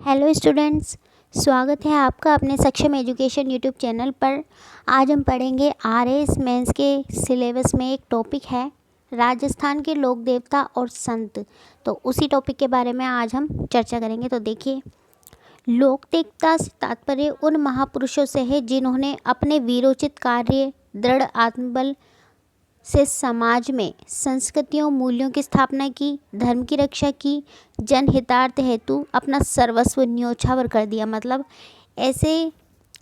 Hello students, स्वागत है आपका अपने सक्षम एजुकेशन यूट्यूब चैनल पर। आज हम पढ़ेंगे आरएएस मेंस के सिलेबस में एक टॉपिक है राजस्थान के लोक देवता और संत। तो उसी टॉपिक के बारे में आज हम चर्चा करेंगे। तो देखिए, लोक देवता से तात्पर्य उन महापुरुषों से है जिन्होंने अपने वीरोचित कार्य, दृढ़ आत्मबल से समाज में संस्कृतियों मूल्यों की स्थापना की, धर्म की रक्षा की, जनहितार्थ हेतु अपना सर्वस्व न्योछावर कर दिया। मतलब ऐसे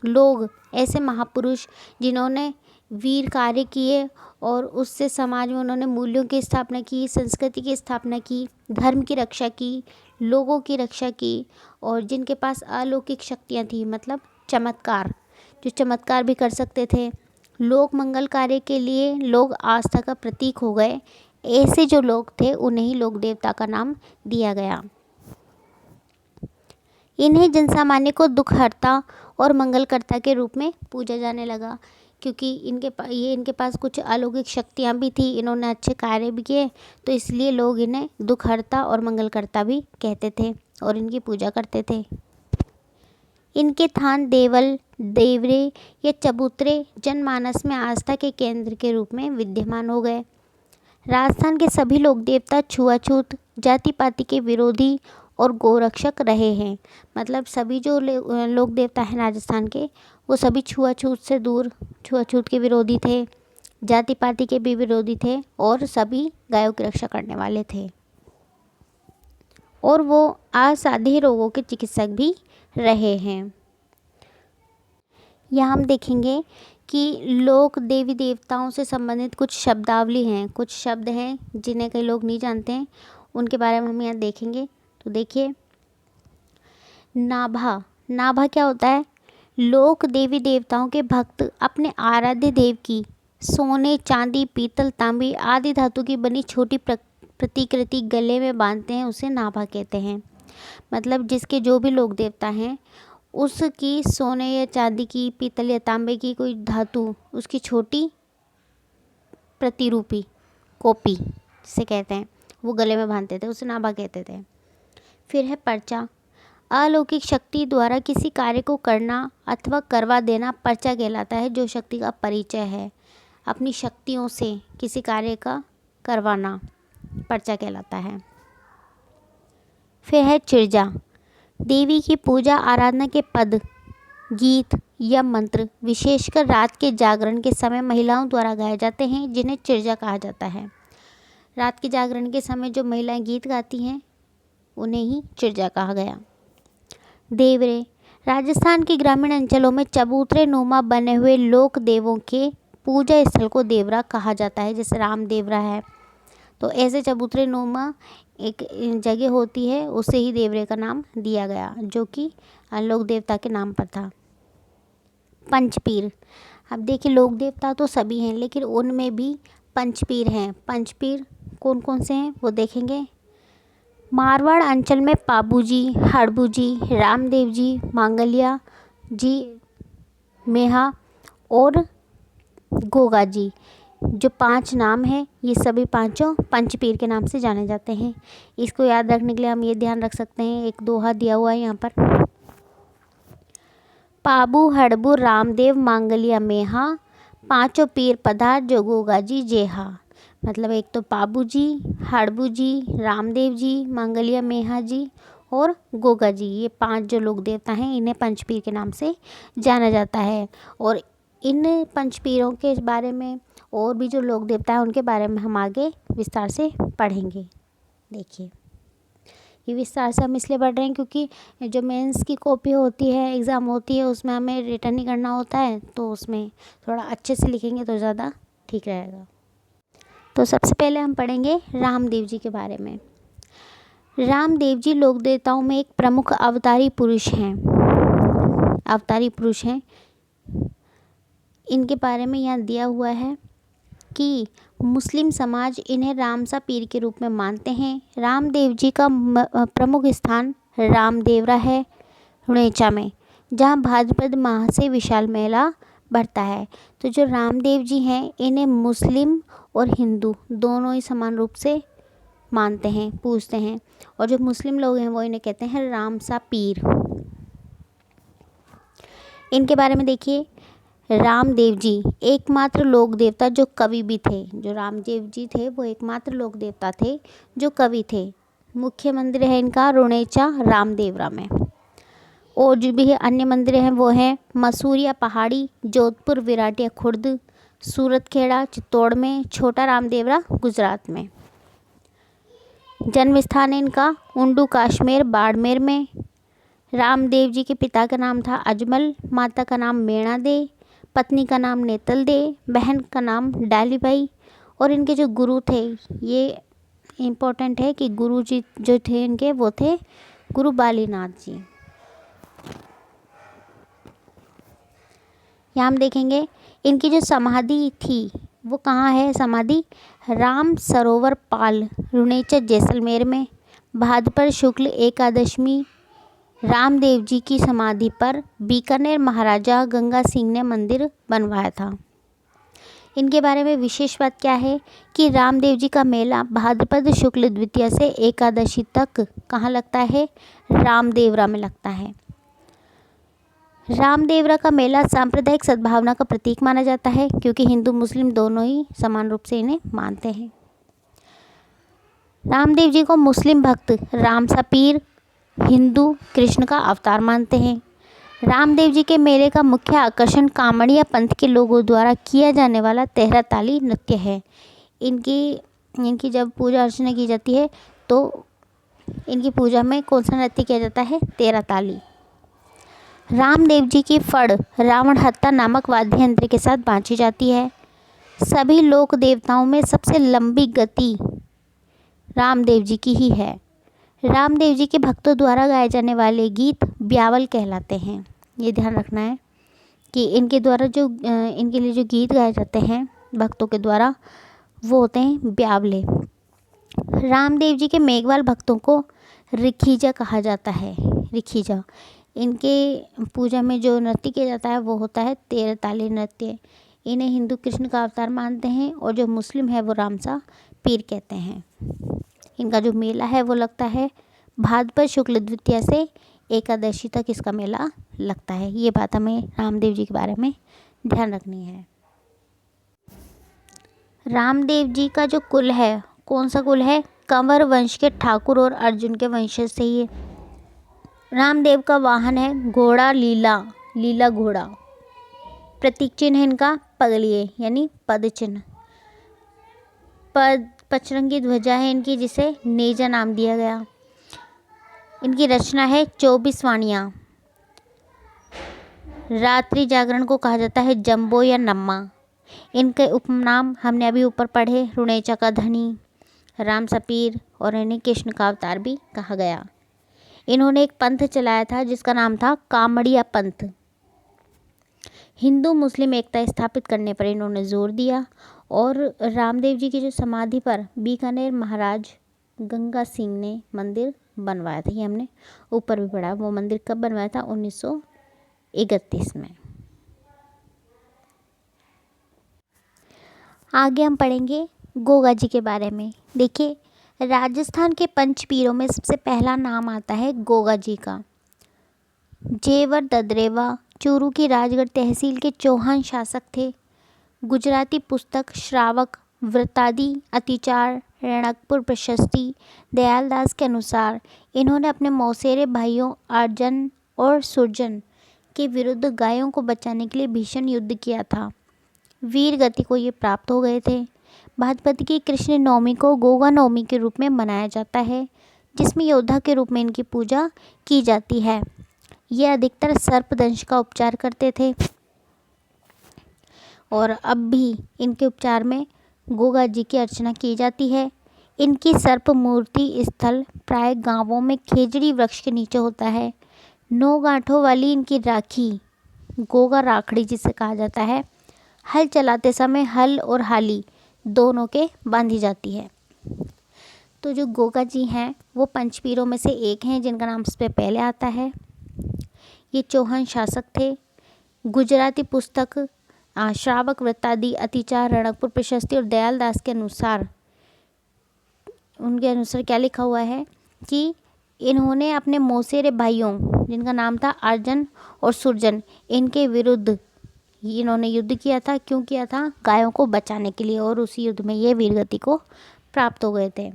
लोग, ऐसे महापुरुष जिन्होंने वीर कार्य किए और उससे समाज में उन्होंने मूल्यों की स्थापना की, संस्कृति की स्थापना की, धर्म की रक्षा की, लोगों की रक्षा की और जिनके पास अलौकिक शक्तियाँ थी, मतलब चमत्कार, जो चमत्कार भी कर सकते थे। लोक मंगल कार्य के लिए लोग आस्था का प्रतीक हो गए। ऐसे जो लोग थे उन्हें ही लोक देवता का नाम दिया गया। इन्हें जनसामान्य को दुखहर्ता और मंगलकर्ता के रूप में पूजा जाने लगा, क्योंकि इनके पास कुछ अलौकिक शक्तियाँ भी थी, इन्होंने अच्छे कार्य भी किए, तो इसलिए लोग इन्हें दुखहर्ता और मंगलकर्ता भी कहते थे और इनकी पूजा करते थे। इनके थान देवल, देवरे या चबूतरे जनमानस में आस्था के केंद्र के रूप में विद्यमान हो गए। राजस्थान के सभी लोक देवता छुआछूत, जाति पाति के विरोधी और गोरक्षक रहे हैं। मतलब सभी जो लोक देवता हैं राजस्थान के, वो सभी छुआछूत से दूर, छुआछूत के विरोधी थे, जाति पाति के भी विरोधी थे और सभी गायों की रक्षा करने वाले थे। और वो असाध्य रोगों के चिकित्सक भी रहे हैं। यहाँ हम देखेंगे कि लोक देवी देवताओं से संबंधित कुछ शब्दावली हैं, कुछ शब्द हैं जिन्हें कई लोग नहीं जानते हैं, उनके बारे में हम यहाँ देखेंगे। तो देखिए, नाभा। नाभा क्या होता है? लोक देवी देवताओं के भक्त अपने आराध्य देव की सोने, चांदी, पीतल, तांबे आदि धातु की बनी छोटी प्रतिकृति गले में बांधते हैं, उसे नाभा कहते हैं। मतलब जिसके जो भी लोक देवता हैं उसकी सोने या चांदी की, पीतल या तांबे की कोई धातु, उसकी छोटी प्रतिरूपी कॉपी जिसे कहते हैं, वो गले में बांधते थे, उसे नाभा कहते थे। फिर है पर्चा। अलौकिक शक्ति द्वारा किसी कार्य को करना अथवा करवा देना पर्चा कहलाता है, जो शक्ति का परिचय है। अपनी शक्तियों से किसी कार्य का करवाना पर्चा कहलाता है। फिर है चिर्जा। देवी की पूजा आराधना के पद, गीत या मंत्र विशेषकर रात के जागरण के समय महिलाओं द्वारा गाए जाते हैं, जिन्हें चिर्जा कहा जाता है। रात के जागरण के समय जो महिलाएं गीत गाती हैं उन्हें ही चिर्जा कहा गया। देवरे। राजस्थान के ग्रामीण अंचलों में चबूतरे नुमा बने हुए लोक देवों के पूजा स्थल को देवरा कहा जाता है। जैसे राम देवरा है, तो ऐसे चबूतरे नुमा एक जगह होती है, उसे ही देवरे का नाम दिया गया, जो कि लोक देवता के नाम पर था। पंचपीर। अब देखिए, लोक देवता तो सभी हैं, लेकिन उनमें भी पंचपीर हैं। पंचपीर कौन कौन से हैं वो देखेंगे। मारवाड़ अंचल में पाबूजी, हड़बूजी, रामदेव जी, मांगलिया जी, मेहा और गोगा जी, जो 5 नाम हैं, ये सभी पांचों पंचपीर के नाम से जाने जाते हैं। इसको याद रखने के लिए हम ये ध्यान रख सकते हैं, एक दोहा दिया हुआ है यहाँ पर। पाबू, हड़बू, रामदेव, मांगलिया, मेहा, 5 पीर पधार जो गोगा जी जेहा। मतलब एक तो पाबू जी, हड़बू जी, रामदेव जी, मांगलिया, मेहा जी और गोगा जी, ये 5 जो लोक देवता हैं, इन्हें पंचपीर के नाम से जाना जाता है। और इन पंचपीरों के बारे में और भी जो लोक देवता हैं उनके बारे में हम आगे विस्तार से पढ़ेंगे। देखिए, ये विस्तार से हम इसलिए पढ़ रहे हैं क्योंकि जो मेंस की कॉपी होती है, एग्ज़ाम होती है, उसमें हमें रिटर्न ही करना होता है, तो उसमें थोड़ा अच्छे से लिखेंगे तो ज़्यादा ठीक रहेगा। तो सबसे पहले हम पढ़ेंगे रामदेव जी के बारे में। रामदेव जी लोक देवताओं में एक प्रमुख अवतारी पुरुष हैं। इनके बारे में यहाँ दिया हुआ है कि मुस्लिम समाज इन्हें रामसा पीर के रूप में मानते हैं। रामदेव जी का प्रमुख स्थान रामदेवरा है रुणेचा में, जहाँ भाद्रपद माह से विशाल मेला बढ़ता है। तो जो रामदेव जी हैं, इन्हें मुस्लिम और हिंदू दोनों ही समान रूप से मानते हैं, पूजते हैं। और जो मुस्लिम लोग हैं वो इन्हें कहते हैं रामसा पीर। इनके बारे में देखिए, रामदेव जी एकमात्र लोक देवता जो कवि भी थे। जो रामदेव जी थे वो एकमात्र लोक देवता थे जो कवि थे। मुख्य मंदिर है इनका रुणेचा रामदेवरा में। और जो भी अन्य मंदिर हैं वो हैं मसूरिया पहाड़ी, जोधपुर विराटिया खुर्द, सूरतखेड़ा चित्तौड़ में, छोटा रामदेवरा गुजरात में। जन्म स्थान है इनका उंडू कश्मीर बाड़मेर में। रामदेव जी के पिता का नाम था अजमल, माता का नाम मेणा दे, पत्नी का नाम नेतल दे, बहन का नाम डालीबाई। और इनके जो गुरु थे, ये इम्पोर्टेंट है कि गुरु जी जो थे इनके वो थे गुरु बालीनाथ जी। यहाँ हम देखेंगे इनकी जो समाधि थी वो कहाँ है समाधि, राम सरोवर पाल रुणेचा जैसलमेर में। भाद्रपद शुक्ल एकादशमी रामदेव जी की समाधि पर बीकानेर महाराजा गंगा सिंह ने मंदिर बनवाया था। इनके बारे में विशेष बात क्या है कि रामदेव जी का मेला भाद्रपद शुक्ल द्वितीया से एकादशी तक कहाँ लगता है, रामदेवरा में लगता है। रामदेवरा का मेला सांप्रदायिक सद्भावना का प्रतीक माना जाता है क्योंकि हिंदू मुस्लिम दोनों ही समान रूप से इन्हें मानते हैं। रामदेव जी को मुस्लिम भक्त रामसा पीर, हिंदू कृष्ण का अवतार मानते हैं। रामदेव जी के मेले का मुख्य आकर्षण कामड़िया पंथ के लोगों द्वारा किया जाने वाला तेहरा ताली नृत्य है। इनकी जब पूजा अर्चना की जाती है तो इनकी पूजा में कौन सा नृत्य किया जाता है, तेहरा ताली। रामदेव जी की फड़ रावण हत्ता नामक वाद्य यंत्र के साथ बांधी जाती है। सभी लोक देवताओं में सबसे लंबी गति रामदेव जी की ही है। रामदेव जी के भक्तों द्वारा गाए जाने वाले गीत ब्यावल कहलाते हैं। ये ध्यान रखना है कि इनके द्वारा जो इनके लिए जो गीत गाए जाते हैं भक्तों के द्वारा वो होते हैं ब्यावले। रामदेव जी के मेघवाल भक्तों को रिखीजा कहा जाता है। रिखीजा इनके पूजा में जो नृत्य किया जाता है वो होता है तेरह ताली नृत्य। इन्हें हिंदू कृष्ण का अवतार मानते हैं और जो मुस्लिम है वो रामसा पीर कहते हैं। इनका जो मेला है वो लगता है भाद्रपद शुक्ल द्वितीया से एकादशी तक इसका मेला लगता है। ये बात हमें रामदेव जी के बारे में ध्यान रखनी है। रामदेव जी का जो कुल है कौन सा कुल है, कंवर वंश के ठाकुर और अर्जुन के वंशज से ही है। रामदेव का वाहन है घोड़ा, लीला घोड़ा। प्रतीक चिन्ह है इनका पगलिए यानी पद चिन्ह। पचरंगी ध्वजा है इनकी जिसे नेजा नाम दिया गया। इनकी रचना है 24 वाणियाँ। रात्रि जागरण को कहा जाता है जम्बो या नम्मा। इनके उपनाम हमने अभी ऊपर पढ़े, रुणेचा का धनी, राम सपीर और इन्हें कृष्ण का अवतार भी कहा गया। इन्होंने एक पंथ चलाया था जिसका नाम था कामड़िया पंथ। हिंदू मुस्लिम एकता स्थापित करने पर इन्होंने जोर दिया और रामदेव जी की जो समाधि पर बीकानेर महाराज गंगा सिंह ने मंदिर बनवाया था। ये हमने ऊपर भी पढ़ा। वो मंदिर कब बनवाया था, 1931 में। आगे हम पढ़ेंगे गोगा जी के बारे में। देखिए, राजस्थान के पंचपीरों में सबसे पहला नाम आता है गोगा जी का। जेवर ददरेवा चूरू की राजगढ़ तहसील के चौहान शासक थे। गुजराती पुस्तक श्रावक वृत्तादि अतिचार रणकपुर प्रशस्ति दयालदास के अनुसार इन्होंने अपने मौसेरे भाइयों अर्जन और सुरजन के विरुद्ध गायों को बचाने के लिए भीषण युद्ध किया था। वीर गति को ये प्राप्त हो गए थे। भाद्रपद की कृष्ण नवमी को गोगा नवमी के रूप में मनाया जाता है, जिसमें योद्धा के रूप में इनकी पूजा की जाती है। ये अधिकतर सर्पदंश का उपचार करते थे और अब भी इनके उपचार में गोगा जी की अर्चना की जाती है। इनकी सर्प मूर्ति स्थल प्राय गांवों में खेजड़ी वृक्ष के नीचे होता है। 9 गांठों वाली इनकी राखी गोगा राखड़ी जिसे कहा जाता है, हल चलाते समय हल और हाली दोनों के बांधी जाती है। तो जो गोगा जी हैं वो पंचपीरों में से एक हैं जिनका नाम सबसे पहले आता है। ये चौहान शासक थे। गुजराती पुस्तक श्रावक वृत्तादि अतिचार रणकपुर प्रशस्ति और दयालदास के अनुसार उनके अनुसार क्या लिखा हुआ है कि इन्होंने अपने मौसेरे भाइयों, जिनका नाम था अर्जन और सुरजन, इनके विरुद्ध इन्होंने युद्ध किया था। क्यों किया था? गायों को बचाने के लिए, और उसी युद्ध में ये वीरगति को प्राप्त हो गए थे।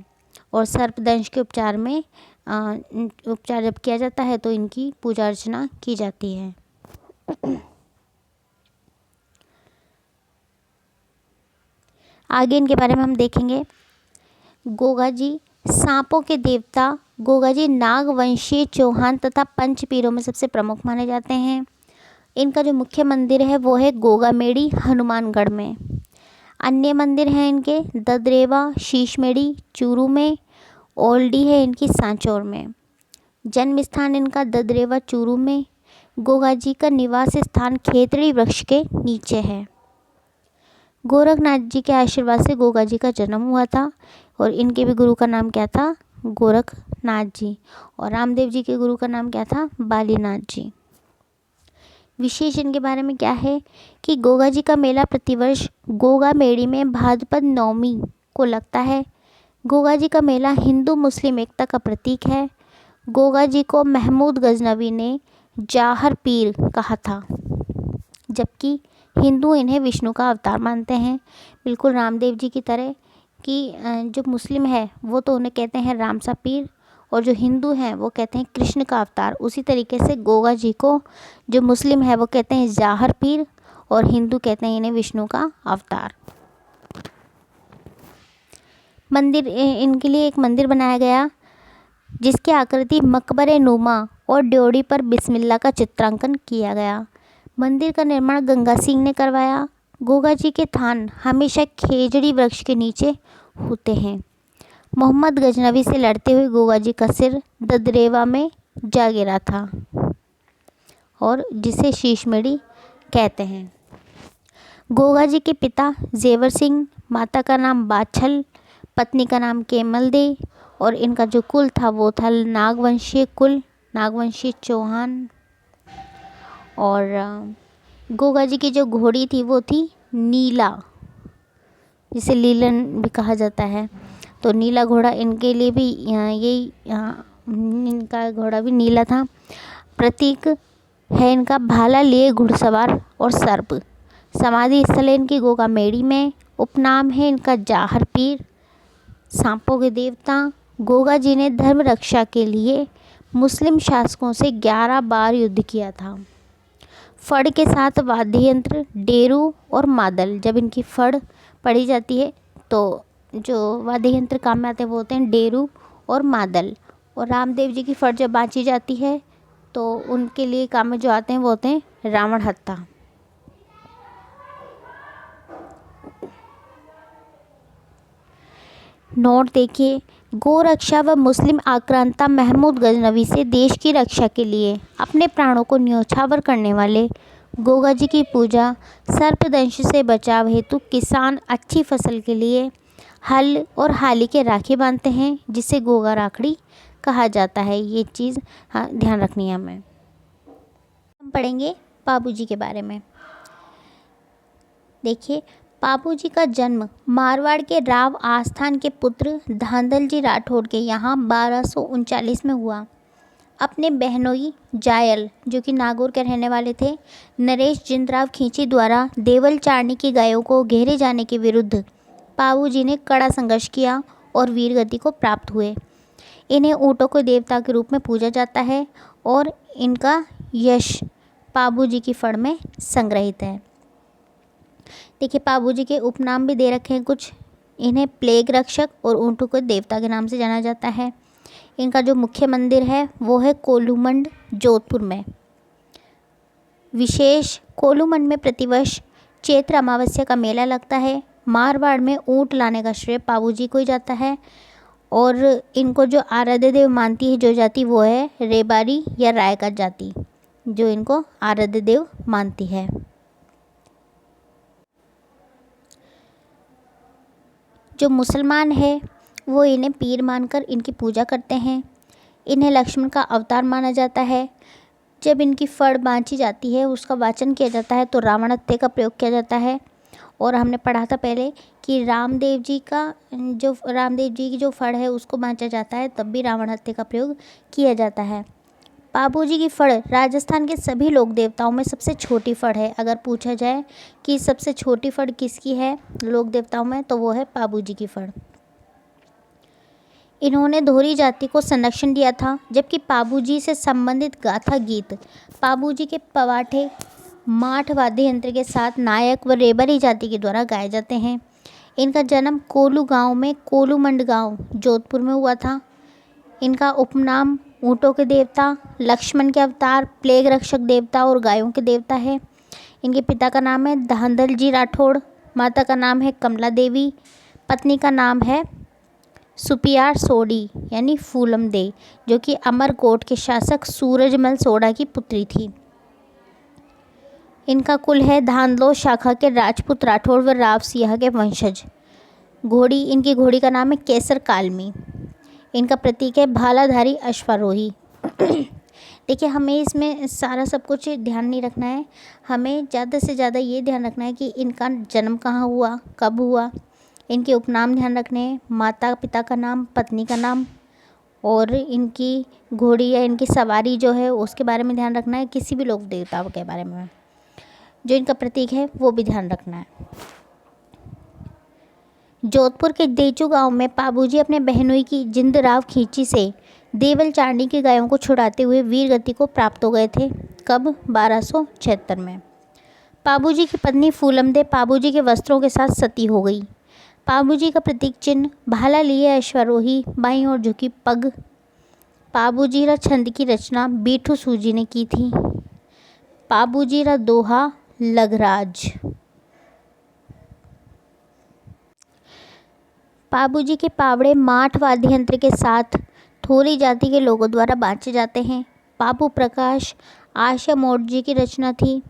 और सर्पदंश के उपचार में उपचार जब किया जाता है तो इनकी पूजा अर्चना की जाती है। आगे इनके बारे में हम देखेंगे। गोगा जी सांपों के देवता गोगा जी नागवंशीय चौहान तथा पंचपीरों में सबसे प्रमुख माने जाते हैं। इनका जो मुख्य मंदिर है वो है गोगामेड़ी हनुमानगढ़ में। अन्य मंदिर हैं इनके ददरेवा शीशमेड़ी चूरू में, ओल्डी है इनकी सांचौर में। जन्म स्थान इनका ददरेवा चूरू में। गोगा जी का निवास स्थान खेतड़ी वृक्ष के नीचे है। गोरखनाथ जी के आशीर्वाद से गोगा जी का जन्म हुआ था, और इनके भी गुरु का नाम क्या था? गोरखनाथ जी। और रामदेव जी के गुरु का नाम क्या था? बालीनाथ जी। विशेष इनके बारे में क्या है कि गोगा जी का मेला प्रतिवर्ष गोगा मेड़ी में भाद्रपद नवमी को लगता है। गोगा जी का मेला हिंदू मुस्लिम एकता का प्रतीक है। गोगा जी को महमूद गजनवी ने जाहर पीर कहा था, जबकि हिंदू इन्हें विष्णु का अवतार मानते हैं, बिल्कुल रामदेव जी की तरह। कि जो मुस्लिम है वो तो उन्हें कहते हैं रामसा पीर, और जो हिंदू हैं वो कहते हैं कृष्ण का अवतार। उसी तरीके से गोगा जी को जो मुस्लिम है वो कहते हैं जाहर पीर, और हिंदू कहते हैं इन्हें विष्णु का अवतार। मंदिर, इनके लिए एक मंदिर बनाया गया जिसकी आकृति मकबरे नुमा और ड्योढ़ी पर बिस्मिल्लाह का चित्रांकन किया गया। मंदिर का निर्माण गंगा सिंह ने करवाया। गोगा जी के थान हमेशा खेजड़ी वृक्ष के नीचे होते हैं। मोहम्मद गजनवी से लड़ते हुए गोगा जी का सिर ददरेवा में जा गिरा था, और जिसे शीशमेड़ी कहते हैं। गोगा जी के पिता जेवर सिंह, माता का नाम बाछल, पत्नी का नाम केमल दे, और इनका जो कुल था वो था नागवंशीय कुल, नागवंशीय चौहान। और गोगा जी की जो घोड़ी थी वो थी नीला, जिसे लीलन भी कहा जाता है। तो नीला घोड़ा इनके लिए भी यही इनका घोड़ा भी नीला था। प्रतीक है इनका भाला लिए घुड़सवार और सर्प। समाधि स्थल है इनकी गोगामेड़ी में। उपनाम है इनका जाहर पीर, सांपों के देवता। गोगा जी ने धर्म रक्षा के लिए मुस्लिम शासकों से 11 बार युद्ध किया था। फड़ के साथ वाद्य यंत्र डेरू और मादल, जब इनकी फड़ पड़ी जाती है तो जो वाद्य यंत्र काम में आते हैं वो होते हैं डेरू और मादल। और रामदेव जी की फड़ जब बाँची जाती है तो उनके लिए काम में जो आते हैं वो होते हैं रावण हत्था। नोट देखिए, गोरक्षा व मुस्लिम आक्रांता महमूद गजनवी से देश की रक्षा के लिए अपने प्राणों को न्यौछावर करने वाले गोगा जी की पूजा सर्पदंश से बचाव हेतु किसान अच्छी फसल के लिए हल और हाली के राखी बांधते हैं, जिसे गोगा राखड़ी कहा जाता है। ये चीज़ ध्यान रखनी है हमें। हम पढ़ेंगे पापू जी के बारे में। देखिए, पापू जी का जन्म मारवाड़ के राव आस्थान के पुत्र धांधल जी राठौड़ के यहाँ 1239 में हुआ। अपने बहनोई जायल, जो कि नागौर के रहने वाले थे, नरेश जिंदराव खींची द्वारा देवल चारणी की गायों को घेरे जाने के विरुद्ध पापू जी ने कड़ा संघर्ष किया और वीरगति को प्राप्त हुए। इन्हें ऊँटों को देवता के रूप में पूजा जाता है, और इनका यश पापू जी की फड़ में संग्रहित है। देखिए, पापू जी के उपनाम भी दे रखे हैं कुछ। इन्हें प्लेग रक्षक और ऊँटों को देवता के नाम से जाना जाता है। इनका जो मुख्य मंदिर है वो है कोलूमंड, जोधपुर में। विशेष, कोलूमंड में प्रतिवर्ष चैत्र अमावस्या का मेला लगता है। मारवाड़ में ऊँट लाने का श्रेय पापू जी को ही जाता है, और इनको जो आराध्य देव मानती है जो जाति वो है रेबारी या रायका जाति, जो इनको आराध्य देव मानती है। जो मुसलमान है वो इन्हें पीर मानकर इनकी पूजा करते हैं। इन्हें लक्ष्मण का अवतार माना जाता है। जब इनकी फड़ बाँची जाती है, उसका वाचन किया जाता है तो रावण हत्या का प्रयोग किया जाता है, और हमने पढ़ा था पहले कि रामदेव जी की जो फड़ है उसको बाँचा जाता है, तब भी रावण हत्या का प्रयोग किया जाता है। पाबू जी की फड़ राजस्थान के सभी लोक देवताओं में सबसे छोटी फड़ है। अगर पूछा जाए कि सबसे छोटी फड़ किसकी है लोक देवताओं में, तो वो है पाबू जी की फड़। इन्होंने धोरी जाति को संरक्षण दिया था, जबकि पाबू जी से संबंधित गाथा गीत पाबू जी के पवाठे माठ वाद्य यंत्र के साथ नायक व रेबरी जाति के द्वारा गाए जाते हैं। इनका जन्म कोलू गांव में कोलूमंड गांव जोधपुर में हुआ था। इनका उपनाम ऊँटों के देवता, लक्ष्मण के अवतार, प्लेग रक्षक देवता और गायों के देवता है। इनके पिता का नाम है धांधल जी राठौड़, माता का नाम है कमला देवी, पत्नी का नाम है सुपियार सोडी यानी फूलम दे, जो कि अमरकोट के शासक सूरजमल सोडा की पुत्री थी। इनका कुल है धांधलो शाखा के राजपूत राठौड़ व राव सिंह के वंशज। इनकी घोड़ी का नाम है केसर कालमी। इनका प्रतीक है भालाधारी अश्वारोही। देखिए, हमें इसमें सारा सब कुछ ध्यान नहीं रखना है, हमें ज़्यादा से ज़्यादा ये ध्यान रखना है कि इनका जन्म कहाँ हुआ, कब हुआ, इनके उपनाम ध्यान रखने हैं, माता पिता का नाम, पत्नी का नाम, और इनकी घोड़ी या इनकी सवारी जो है उसके बारे में ध्यान रखना है। किसी भी लोक देवता के बारे में जो इनका प्रतीक है वो भी ध्यान रखना है। जोधपुर के देचू गांव में पाबूजी अपने बहनोई की जिंदराव खींची से देवल चांडी की गायों को छुड़ाते हुए वीर गति को प्राप्त हो गए थे। कब? 1276 में। पाबूजी की पत्नी फूलमदे पाबूजी के वस्त्रों के साथ सती हो गई। पाबूजी का प्रतीक चिन्ह भाला लिए अश्वारोही, बाईं ओर झुकी पग। पाबूजी रा छंद की रचना बीठू सूजी ने की थी। पाबूजी रा दोहा लघराज। पाबूजी के पावड़े माठ वाद्य यंत्र के साथ थोरी जाति के लोगों द्वारा बाँचे जाते हैं। पापू प्रकाश आशा मोट जी की रचना थी,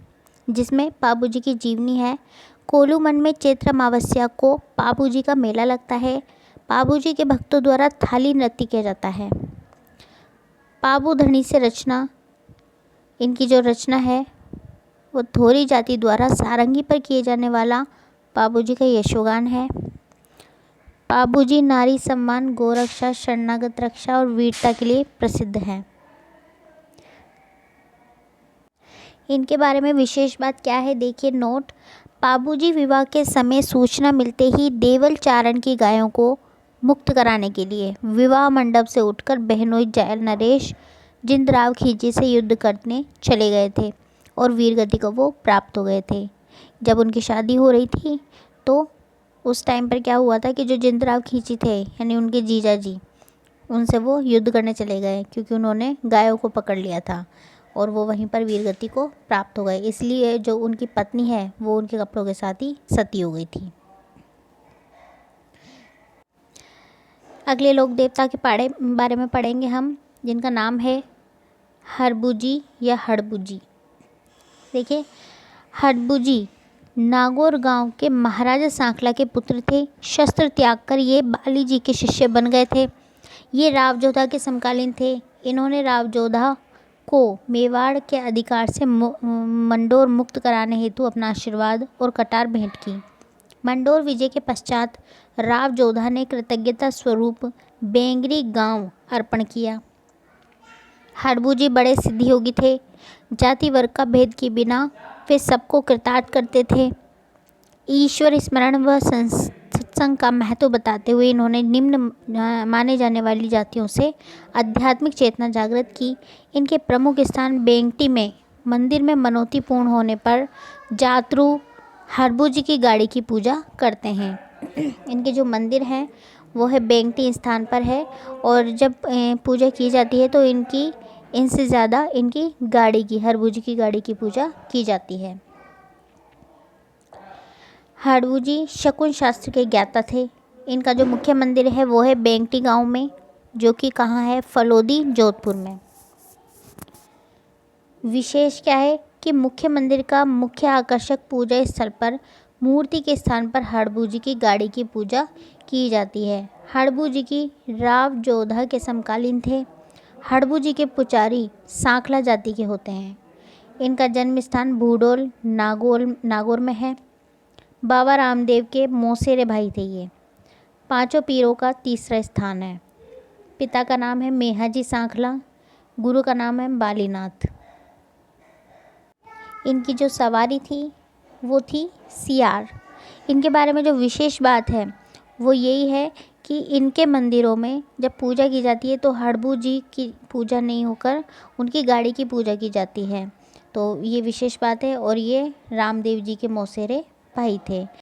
जिसमें पाबूजी की जीवनी है। कोलूमंड में चैत्र अमावस्या को पाबूजी का मेला लगता है। पाबूजी के भक्तों द्वारा थाली नृत्य किया जाता है। पाबू धनी से रचना, इनकी जो रचना है वो थोरी जाति द्वारा सारंगी पर किए जाने वाला पाबूजी का यशोगान है। पाबूजी नारी सम्मान, गोरक्षा, शरणागत रक्षा और वीरता के लिए प्रसिद्ध हैं। इनके बारे में विशेष बात क्या है, देखिए नोट। पाबूजी विवाह के समय सूचना मिलते ही देवल चारण की गायों को मुक्त कराने के लिए विवाह मंडप से उठकर बहनोई जयल नरेश जिंदराव खींची से युद्ध करने चले गए थे और वीरगति को वो प्राप्त हो गए थे। जब उनकी शादी हो रही थी तो उस टाइम पर क्या हुआ था कि जो जिंदराव खींची थे यानी उनके जीजा जी, उनसे वो युद्ध करने चले गए क्योंकि उन्होंने गायों को पकड़ लिया था और वो वहीं पर वीरगति को प्राप्त हो गए। इसलिए जो उनकी पत्नी है वो उनके कपड़ों के साथ ही सती हो गई थी। अगले लोक देवता के बारे में पढ़ेंगे हम, जिनका नाम है हरबुजी या हड़बुजी। देखिए, हड़बुजी नागौर गांव के महाराजा सांखला के पुत्र थे। शस्त्र त्याग कर ये बाली जी के शिष्य बन गए थे। ये रावजोधा के समकालीन थे। इन्होंने रावजोधा को मेवाड़ के अधिकार से मंडोर मुक्त कराने हेतु अपना आशीर्वाद और कटार भेंट की। मंडोर विजय के पश्चात रावजोधा ने कृतज्ञता स्वरूप बेंगरी गांव अर्पण किया। हड़बुजी बड़े सिद्धियोगी थे। जाति वर्ग का भेद के बिना वे सबको कृतार्थ करते थे। ईश्वर स्मरण व सत्संग का महत्व बताते हुए इन्होंने निम्न माने जाने वाली जातियों से आध्यात्मिक चेतना जागृत की। इनके प्रमुख स्थान बेंगटी में मंदिर में मनोती पूर्ण होने पर जातरू हरबुजी की गाड़ी की पूजा करते हैं। इनके जो मंदिर हैं वो है बेंगटी स्थान पर है और जब पूजा की जाती है तो इनसे ज़्यादा इनकी गाड़ी की, हरबुजी की गाड़ी की पूजा की जाती है। हड़बुजी शकुन शास्त्र के ज्ञाता थे। इनका जो मुख्य मंदिर है वो है बेंगटी गांव में, जो कि कहाँ है? फलोदी, जोधपुर में। विशेष क्या है कि मुख्य मंदिर का मुख्य आकर्षक पूजा स्थल पर मूर्ति के स्थान पर हड़बुजी की गाड़ी की पूजा की जाती है। हड़बुजी की रावजोधा के समकालीन थे। हड़बुजी के पुजारी सांखला जाति के होते हैं। इनका जन्म स्थान बूडोल नागौर में है। बाबा रामदेव के मौसेरे भाई थे ये। पांचों पीरों का तीसरा स्थान है। पिता का नाम है मेहाजी सांखला, गुरु का नाम है बालीनाथ। इनकी जो सवारी थी वो थी सियार। इनके बारे में जो विशेष बात है वो यही है कि इनके मंदिरों में जब पूजा की जाती है तो हड़बू जी की पूजा नहीं होकर उनकी गाड़ी की पूजा की जाती है। तो ये विशेष बात है और ये रामदेव जी के मौसेरे भाई थे।